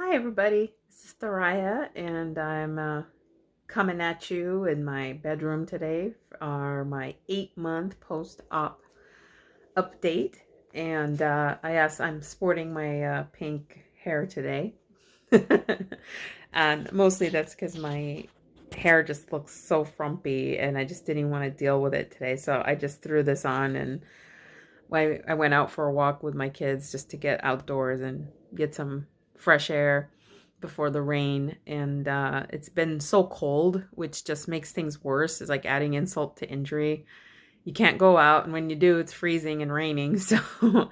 Hi, everybody. This is Thoraya, and I'm coming at you in my bedroom today for my 8-month post-op update. And I'm sporting my pink hair today. And mostly that's because my hair just looks so frumpy, and I just didn't want to deal with it today. So I just threw this on, and I went out for a walk with my kids just to get outdoors and get some fresh air before the rain. And it's been so cold, which just makes things worse. It's like adding insult to injury. You can't go out, and when you do, it's freezing and raining. So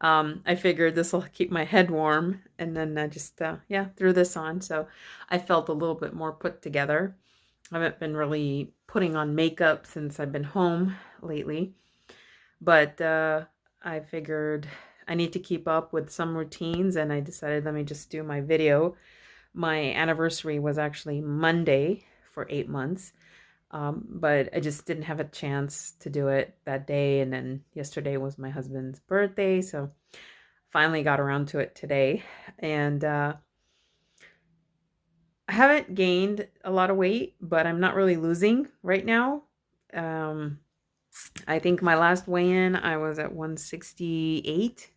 I figured this will keep my head warm. And then I just, yeah, threw this on. So I felt a little bit more put together. I haven't been really putting on makeup since I've been home lately. But I figured I need to keep up with some routines, and I decided let me just do my video. My anniversary was actually Monday for 8 months, but I just didn't have a chance to do it that day. And then yesterday was my husband's birthday, so finally got around to it today. And I haven't gained a lot of weight, but I'm not really losing right now. Um, I think my last weigh-in, I was at 168,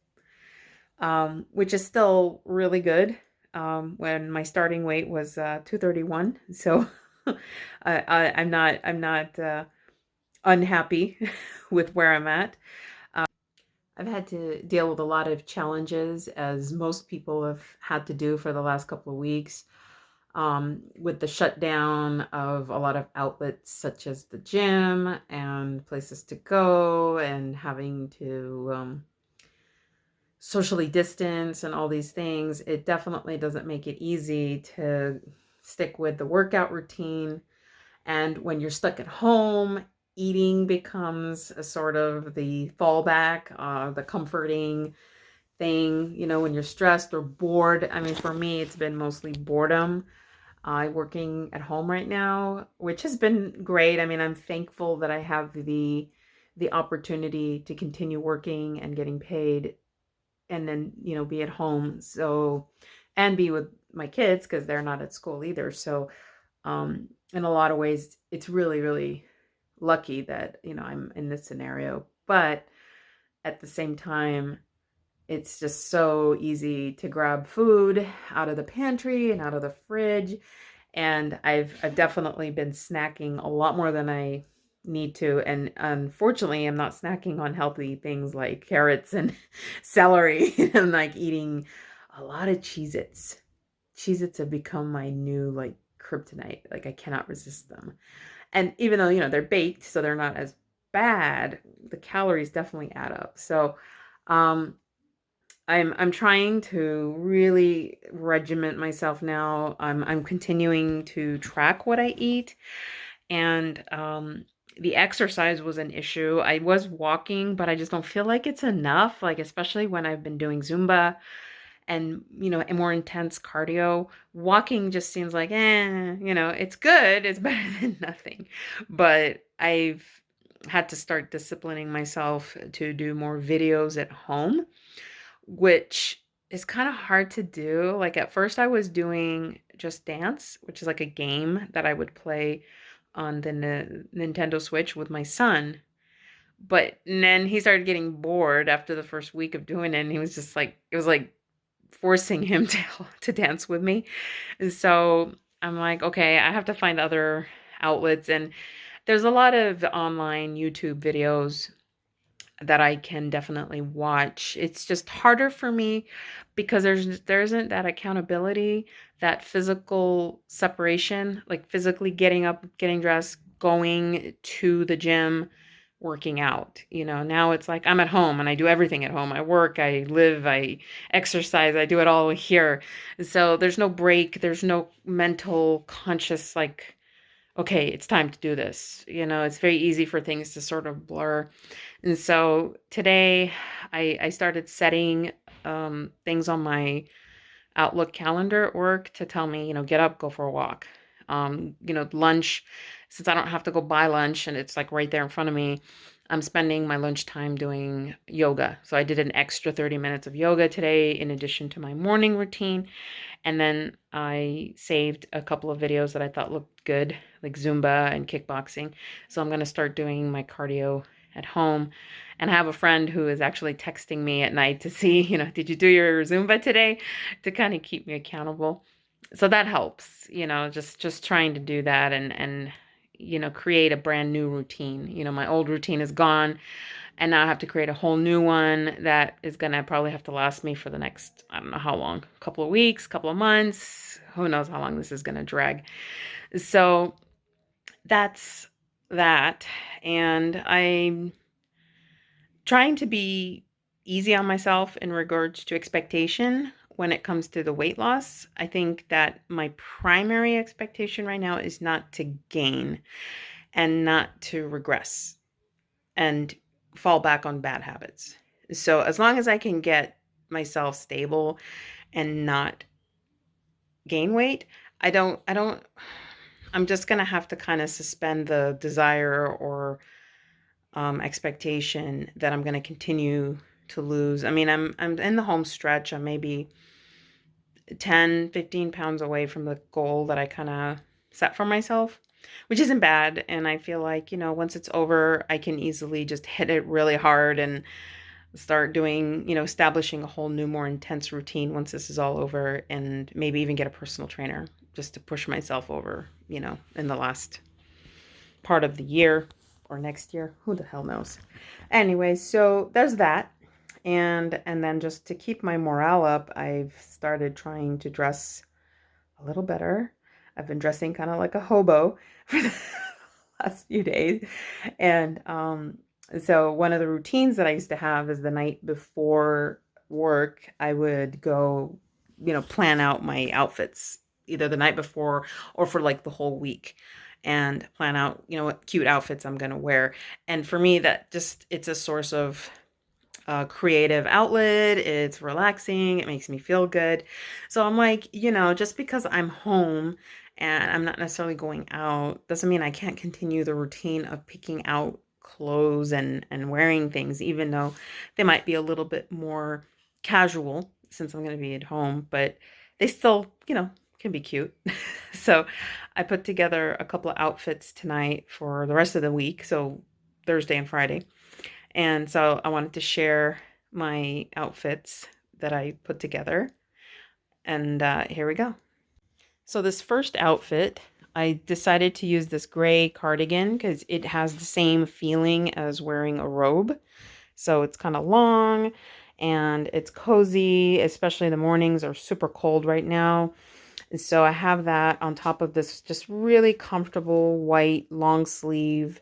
which is still really good. When my starting weight was 231, so I'm not unhappy with where I'm at. I've had to deal with a lot of challenges, as most people have had to do for the last couple of weeks, with the shutdown of a lot of outlets such as the gym and places to go, and having to socially distance and all these things. It definitely doesn't make it easy to stick with the workout routine. And when you're stuck at home, eating becomes a sort of the fallback, the comforting thing, when you're stressed or bored. I mean, for me, it's been mostly boredom. I working at home right now, which has been great. I mean, I'm thankful that I have the opportunity to continue working and getting paid, and then be at home, so, and be with my kids because they're not at school either. So in a lot of ways, it's really, really lucky that I'm in this scenario. But at the same time, it's just so easy to grab food out of the pantry and out of the fridge. And I've definitely been snacking a lot more than I need to. And unfortunately, I'm not snacking on healthy things like carrots and celery. I'm like eating a lot of Cheez-Its. Cheez-Its have become my new like kryptonite. Like I cannot resist them. And even though, they're baked, so they're not as bad, the calories definitely add up. So um I'm trying to really regiment myself now. I'm continuing to track what I eat, and the exercise was an issue. I was walking, but I just don't feel like it's enough. Like especially when I've been doing Zumba and a more intense cardio, walking just seems like it's good. It's better than nothing. But I've had to start disciplining myself to do more videos at home, which is kind of hard to do. Like at first I was doing Just Dance, which is like a game that I would play on the Nintendo Switch with my son. But then he started getting bored after the first week of doing it, and he was just like, it was like forcing him to dance with me. And so I'm like, okay, I have to find other outlets. And there's a lot of online YouTube videos that I can definitely watch. It's just harder for me because there isn't that accountability, that physical separation, like physically getting up, getting dressed, going to the gym, working out. Now it's like I'm at home and I do everything at home. I work, I live, I exercise, I do it all here. So there's no break, there's no mental conscious like, okay, it's time to do this. It's very easy for things to sort of blur. And so today I started setting things on my Outlook calendar at work to tell me, get up, go for a walk. Lunch, since I don't have to go buy lunch and it's like right there in front of me, I'm spending my lunchtime doing yoga. So I did an extra 30 minutes of yoga today in addition to my morning routine. And then I saved a couple of videos that I thought looked good, like Zumba and kickboxing. So I'm going to start doing my cardio at home. And I have a friend who is actually texting me at night to see, did you do your Zumba today? To kind of keep me accountable. So that helps, just trying to do that and create a brand new routine. My old routine is gone. And now I have to create a whole new one that is going to probably have to last me for the next, I don't know how long, couple of weeks, couple of months. Who knows how long this is going to drag. So that's that. And I'm trying to be easy on myself in regards to expectation when it comes to the weight loss. I think that my primary expectation right now is not to gain and not to regress and fall back on bad habits. So as long as I can get myself stable and not gain weight, I'm just going to have to kind of suspend the desire or expectation that I'm going to continue to lose. I mean, I'm in the home stretch. I'm maybe 10, 15 pounds away from the goal that I kind of set for myself, which isn't bad. And I feel like, once it's over, I can easily just hit it really hard and start doing, establishing a whole new, more intense routine once this is all over, and maybe even get a personal trainer just to push myself over, in the last part of the year or next year. Who the hell knows? Anyway, so there's that. And then just to keep my morale up, I've started trying to dress a little better. I've been dressing kind of like a hobo for the last few days. And so one of the routines that I used to have is the night before work, I would go, plan out my outfits either the night before or for like the whole week, and plan out, what cute outfits I'm going to wear. And for me, that just, it's a source of creative outlet. It's relaxing. It makes me feel good. So I'm like, just because I'm home and I'm not necessarily going out doesn't mean I can't continue the routine of picking out clothes and wearing things, even though they might be a little bit more casual since I'm going to be at home, but they still, can be cute. So I put together a couple of outfits tonight for the rest of the week. So Thursday and Friday. And so I wanted to share my outfits that I put together. And here we go. So this first outfit, I decided to use this gray cardigan because it has the same feeling as wearing a robe. So it's kind of long and it's cozy, especially the mornings are super cold right now. And so I have that on top of this just really comfortable white long sleeve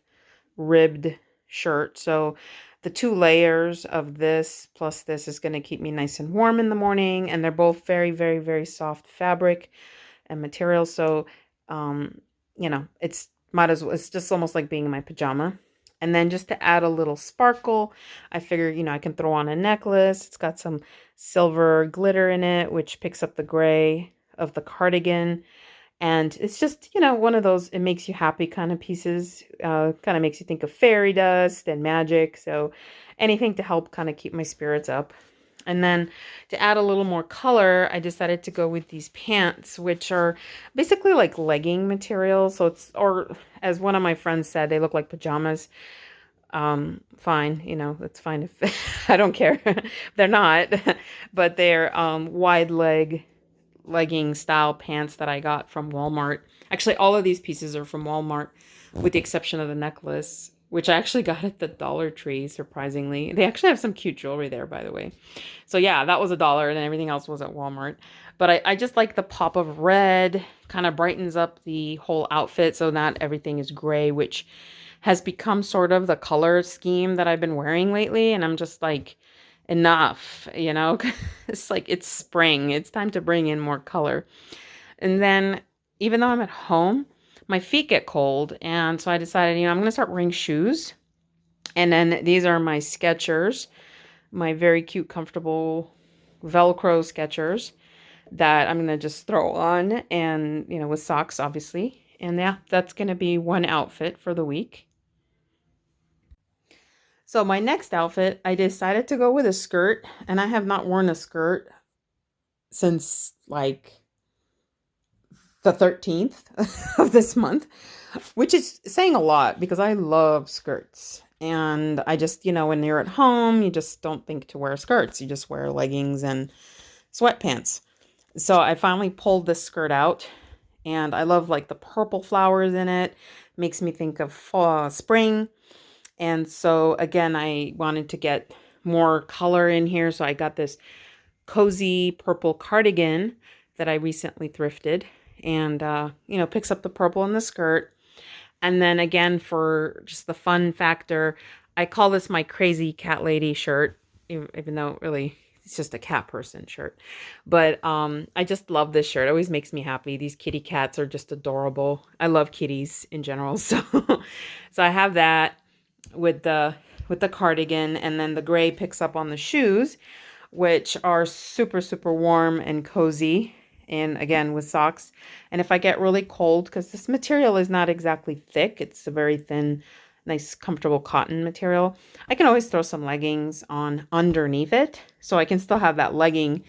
ribbed shirt. So the 2 layers of this plus this is going to keep me nice and warm in the morning. And they're both very, very, very soft fabric and material. So, it's just almost like being in my pajama. And then just to add a little sparkle, I figure, I can throw on a necklace. It's got some silver glitter in it, which picks up the gray of the cardigan. And it's just, one of those, it makes you happy kind of pieces, kind of makes you think of fairy dust and magic. So anything to help kind of keep my spirits up. And then to add a little more color, I decided to go with these pants, which are basically like legging material. So or as one of my friends said, they look like pajamas. Fine, it's fine if I don't care. They're not, but they're wide legging style pants that I got from Walmart. Actually, all of these pieces are from Walmart with the exception of the necklace, which I actually got at the Dollar Tree, surprisingly. They actually have some cute jewelry there, by the way. So yeah, that was $1 and everything else was at Walmart. But I just like the pop of red, kind of brightens up the whole outfit so not everything is gray, which has become sort of the color scheme that I've been wearing lately. And I'm just like, enough, it's like it's spring. It's time to bring in more color. And then even though I'm at home, my feet get cold. And so I decided, I'm going to start wearing shoes. And then these are my Skechers, my very cute, comfortable Velcro Skechers that I'm going to just throw on and, with socks, obviously. And yeah, that's going to be one outfit for the week. So my next outfit, I decided to go with a skirt, and I have not worn a skirt since like the 13th of this month, which is saying a lot because I love skirts. And I just, when you're at home, you just don't think to wear skirts. You just wear leggings and sweatpants. So I finally pulled this skirt out, and I love like the purple flowers in it. Makes me think of fall, spring. And so again, I wanted to get more color in here. So I got this cozy purple cardigan that I recently thrifted, and picks up the purple in the skirt. And then again, for just the fun factor, I call this my crazy cat lady shirt, even though really it's just a cat person shirt. But I just love this shirt. It always makes me happy. These kitty cats are just adorable. I love kitties in general. So I have that with the cardigan, and then the gray picks up on the shoes, which are super, super warm and cozy. And again, with socks. And if I get really cold, because this material is not exactly thick, it's a very thin, nice, comfortable cotton material, I can always throw some leggings on underneath it. So I can still have that legging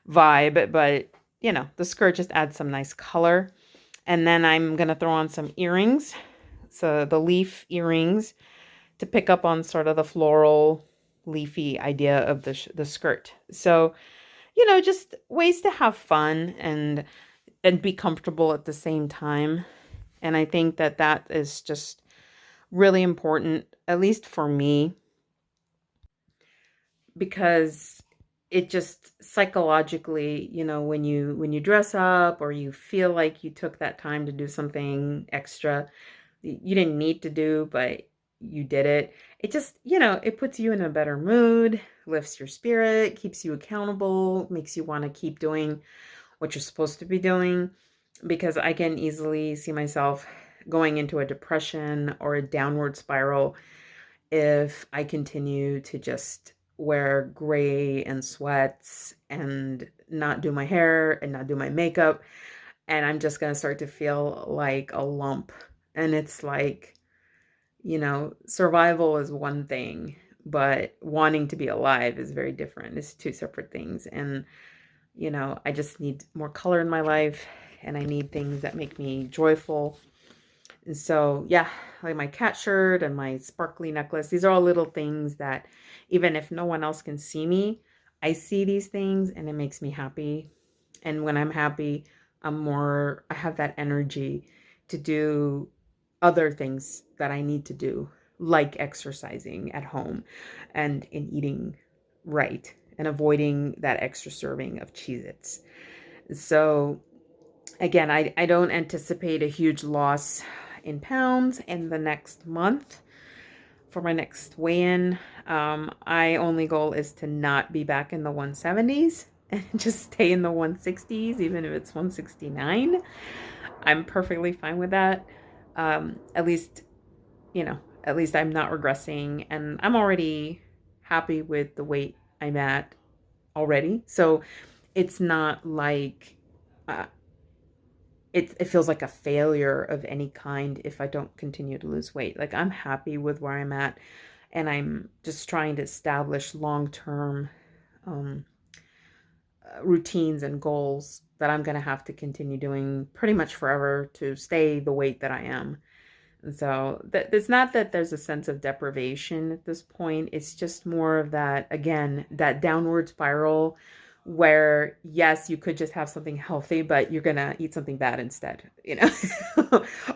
vibe, but the skirt just adds some nice color. And then I'm going to throw on some earrings. So the leaf earrings to pick up on sort of the floral, leafy idea of the skirt. So, just ways to have fun and be comfortable at the same time. And I think that that is just really important, at least for me, because it just psychologically, when you dress up or you feel like you took that time to do something extra you didn't need to do, but you did it. It just, it puts you in a better mood, lifts your spirit, keeps you accountable, makes you want to keep doing what you're supposed to be doing. Because I can easily see myself going into a depression or a downward spiral if I continue to just wear gray and sweats and not do my hair and not do my makeup. And I'm just going to start to feel like a lump. And it's like, survival is one thing, but wanting to be alive is very different. It's two separate things. And, I just need more color in my life, and I need things that make me joyful. And so, yeah, like my cat shirt and my sparkly necklace, these are all little things that even if no one else can see me, I see these things and it makes me happy. And when I'm happy, I have that energy to do other things that I need to do, like exercising at home and in eating right and avoiding that extra serving of Cheez-Its. So again, I don't anticipate a huge loss in pounds in the next month for my next weigh-in. My only goal is to not be back in the 170s and just stay in the 160s, even if it's 169. I'm perfectly fine with that. At least, at least I'm not regressing, and I'm already happy with the weight I'm at already. So it's not like uh, it feels like a failure of any kind if I don't continue to lose weight. Like I'm happy with where I'm at, and I'm just trying to establish long-term um, routines and goals that I'm going to have to continue doing pretty much forever to stay the weight that I am. And so it's not that there's a sense of deprivation at this point. It's just more of that, again, that downward spiral where, yes, you could just have something healthy, but you're going to eat something bad instead.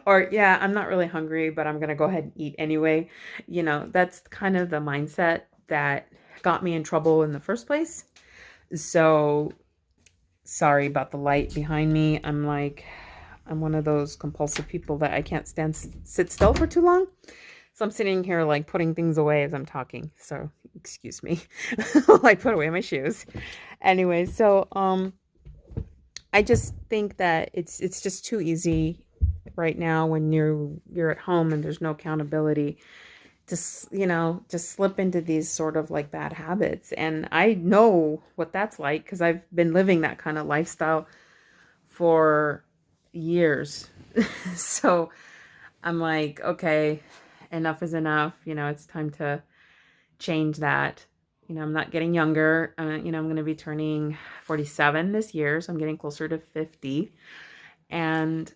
Or, yeah, I'm not really hungry, but I'm going to go ahead and eat anyway. That's kind of the mindset that got me in trouble in the first place. So sorry about the light behind me. I'm one of those compulsive people that I can't stand sit still for too long. So I'm sitting here like putting things away as I'm talking. So excuse me. I put away my shoes. Anyway, so I just think that it's just too easy right now when you're at home and there's no accountability just slip into these sort of like bad habits. And I know what that's like because I've been living that kind of lifestyle for years. So I'm like, okay, enough is enough. It's time to change that. I'm not getting younger. I'm going to be turning 47 this year, so I'm getting closer to 50. And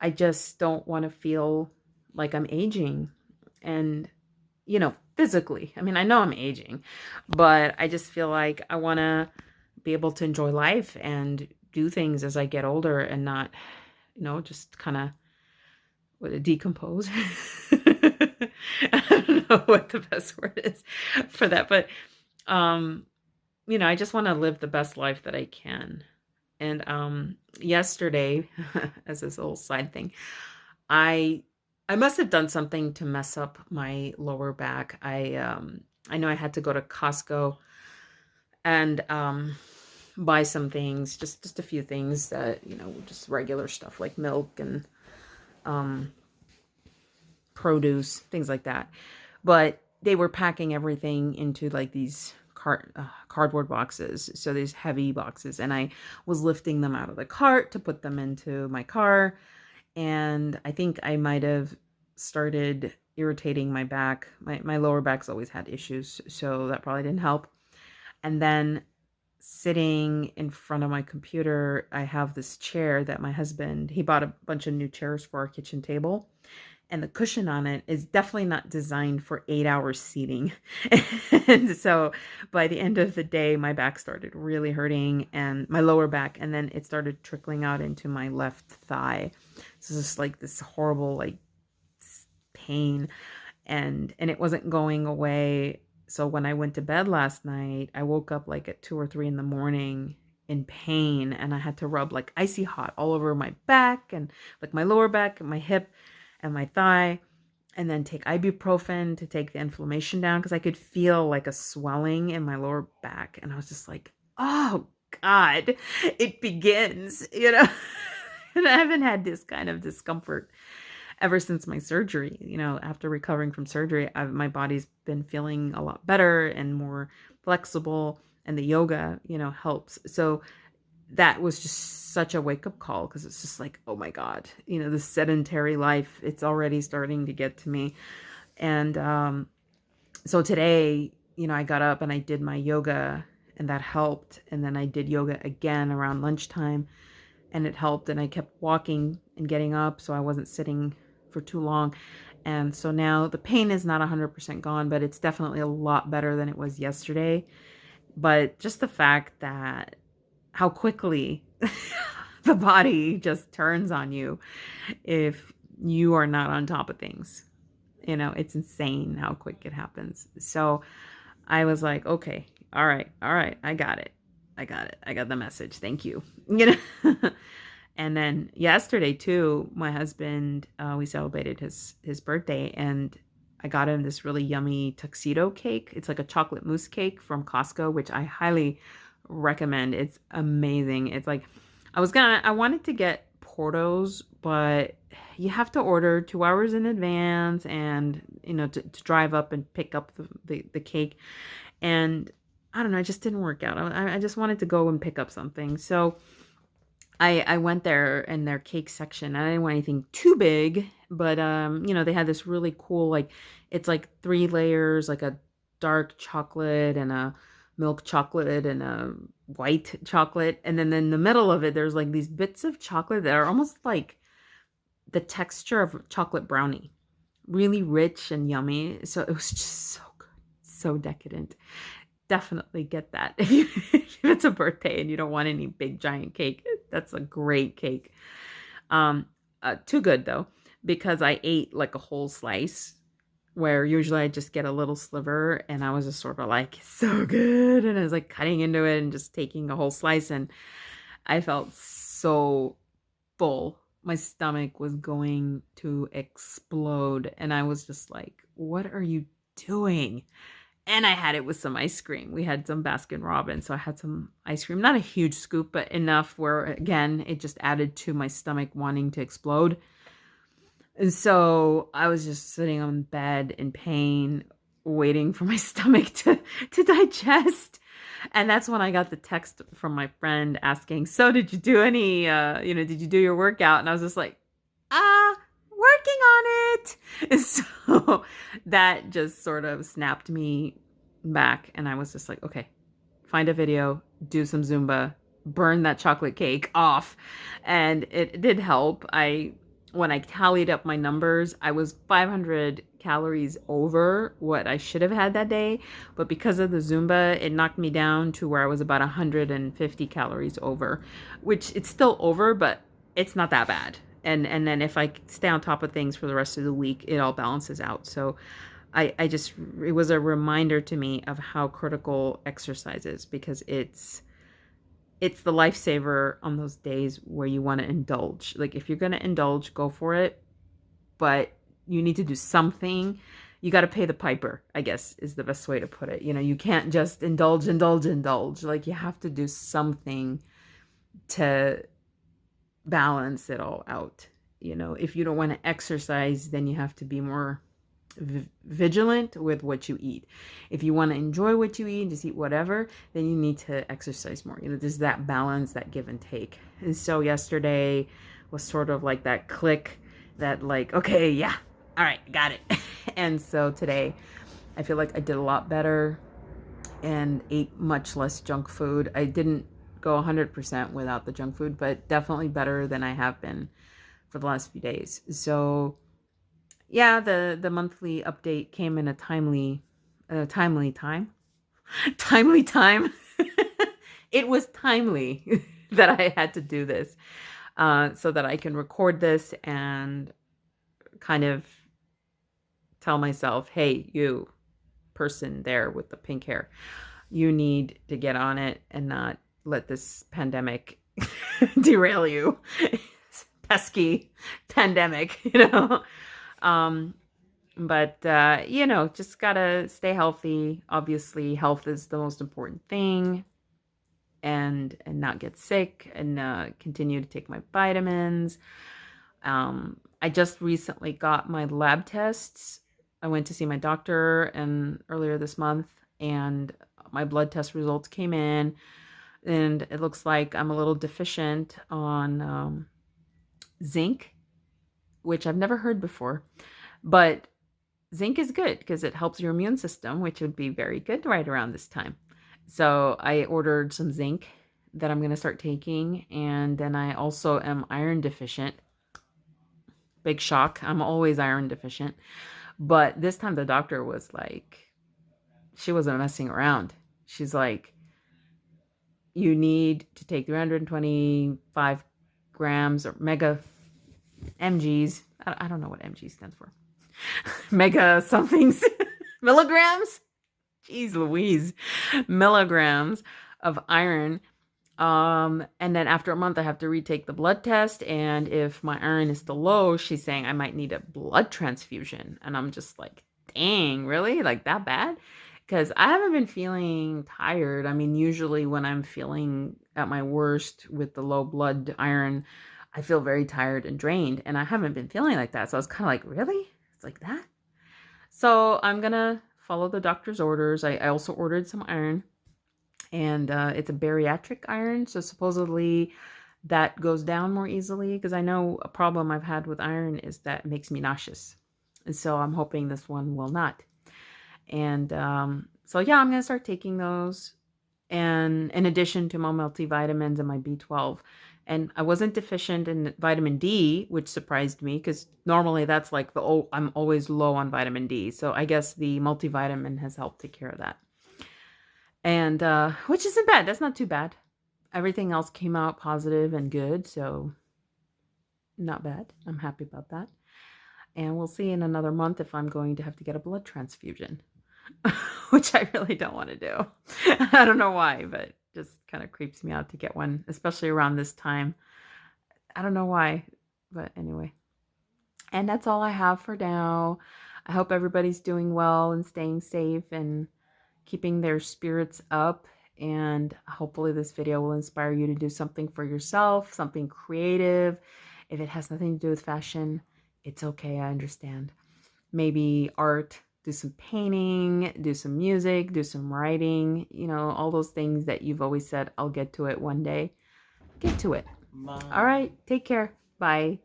I just don't want to feel like I'm aging. And, physically, I know I'm aging, but I just feel like I want to be able to enjoy life and do things as I get older and not, just kind of decompose. I don't know what the best word is for that, but um, I just want to live the best life that I can. And yesterday, as this little side thing, I I must have done something to mess up my lower back. I know I had to go to Costco and buy some things, just a few things that, just regular stuff like milk and um produce, things like that. But they were packing everything into like these cardboard boxes, so these heavy boxes, and I was lifting them out of the cart to put them into my car, and I think I might have started irritating my back. My lower back's always had issues, so that probably didn't help. And then sitting in front of my computer, I have this chair that my husband, he bought a bunch of new chairs for our kitchen table, and the cushion on it is definitely not designed for 8 hours seating. And so by the end of the day, my back started really hurting, and my lower back, and then it started trickling out into my left thigh. So it's just like this horrible like pain, and it wasn't going away. So when I went to bed last night, I woke up like at 2 or 3 in the morning in pain, and I had to rub like icy hot all over my back and like my lower back and my hip and my thigh, and then take ibuprofen to take the inflammation down because I could feel like a swelling in my lower back. And I was just like, oh God, it begins. And I haven't had this kind of discomfort ever since my surgery. After recovering from surgery, my body's been feeling a lot better and more flexible, and the yoga, helps. So that was just such a wake-up call, because it's just like, oh my God, the sedentary life, it's already starting to get to me. And so today, I got up and I did my yoga, and that helped. And then I did yoga again around lunchtime, and it helped. And I kept walking and getting up, so I wasn't sitting for too long. And so now the pain is not 100% gone, but it's definitely a lot better than it was yesterday. But just the fact that how quickly the body just turns on you if you are not on top of things. It's insane how quick it happens. So I was like, okay, all right, I got it. I got the message. Thank you. And then yesterday too, my husband, we celebrated his birthday, and I got him this really yummy tuxedo cake. It's like a chocolate mousse cake from Costco, which I highly recommend. It's amazing. It's like I wanted to get Portos, but you have to order 2 hours in advance, and to drive up and pick up the cake. And I don't know, it just didn't work out. I just wanted to go and pick up something. So I went there in their cake section. I didn't want anything too big, but they had this really cool, like, it's like 3 layers, like a dark chocolate and a milk chocolate and a white chocolate. And then in the middle of it, there's like these bits of chocolate that are almost like the texture of chocolate brownie. Really rich and yummy. So it was just so good. So decadent. Definitely get that. If it's a birthday and you don't want any big giant cake, that's a great cake. Too good though, because I ate like a whole slice, where usually I just get a little sliver, and I was just sort of like, so good. And I was like cutting into it and just taking a whole slice, and I felt so full. My stomach was going to explode, and I was just like, what are you doing? And I had it with some ice cream. We had some Baskin Robbins, so I had some ice cream. Not a huge scoop, but enough where, again, it just added to my stomach wanting to explode. And so I was just sitting on bed in pain, waiting for my stomach to digest. And that's when I got the text from my friend asking, so did you do did you do your workout? And I was just like, working on it. And so that just sort of snapped me back and I was just like, okay, find a video, do some Zumba, burn that chocolate cake off. And it did help. When I tallied up my numbers, I was 500 calories over what I should have had that day. But because of the Zumba, it knocked me down to where I was about 150 calories over, which it's still over, but it's not that bad. And then if I stay on top of things for the rest of the week, it all balances out. So it was a reminder to me of how critical exercise is, because it's the lifesaver on those days where you want to indulge. Like if you're going to indulge, go for it, but you need to do something. You got to pay the piper, I guess is the best way to put it. You can't just indulge. Like you have to do something to balance it all out. If you don't want to exercise, then you have to be more vigilant with what you eat. If you want to enjoy what you eat, just eat whatever, then you need to exercise more. There's that balance, that give and take. And so yesterday was sort of like that click that like, okay, yeah, all right, got it. And so today I feel like I did a lot better and ate much less junk food. I didn't go 100% without the junk food, but definitely better than I have been for the last few days. So yeah, the monthly update came in a timely time. Timely time. It was timely that I had to do this, so that I can record this and kind of tell myself, hey, you person there with the pink hair, you need to get on it and not let this pandemic derail you. Pesky pandemic, but just gotta stay healthy. Obviously, health is the most important thing, and not get sick, and continue to take my vitamins. I just recently got my lab tests. I went to see my doctor earlier this month, and my blood test results came in, and it looks like I'm a little deficient on zinc, which I've never heard before. But zinc is good because it helps your immune system, which would be very good right around this time. So I ordered some zinc that I'm going to start taking. And then I also am iron deficient. Big shock. I'm always iron deficient. But this time the doctor was like, she wasn't messing around. She's like, you need to take 325 grams or mega mgs. I don't know what mg stands for. Mega somethings. Milligrams. Jeez Louise. Milligrams of iron. And then after a month, I have to retake the blood test. And if my iron is still low, she's saying I might need a blood transfusion. And I'm just like, dang, really? Like that bad? Because I haven't been feeling tired. I mean, usually when I'm feeling at my worst with the low blood iron, I feel very tired and drained. And I haven't been feeling like that. So I was kind of like, really? It's like that? So I'm going to follow the doctor's orders. I also ordered some iron. And it's a bariatric iron. So supposedly that goes down more easily. Because I know a problem I've had with iron is that it makes me nauseous. And so I'm hoping this one will not. And so yeah, I'm going to start taking those. And in addition to my multivitamins and my B12. And I wasn't deficient in vitamin D, which surprised me because normally that's like I'm always low on vitamin D. So I guess the multivitamin has helped take care of that. And which isn't bad. That's not too bad. Everything else came out positive and good. So not bad. I'm happy about that. And we'll see in another month if I'm going to have to get a blood transfusion, which I really don't want to do. I don't know why, but just kind of creeps me out to get one, especially around this time. I don't know why, but anyway. And that's all I have for now. I hope everybody's doing well and staying safe and keeping their spirits up. And hopefully this video will inspire you to do something for yourself, something creative. If it has nothing to do with fashion, it's okay. I understand. Maybe art, do some painting, do some music, do some writing, all those things that you've always said, I'll get to it one day. Get to it. All right. Take care. Bye.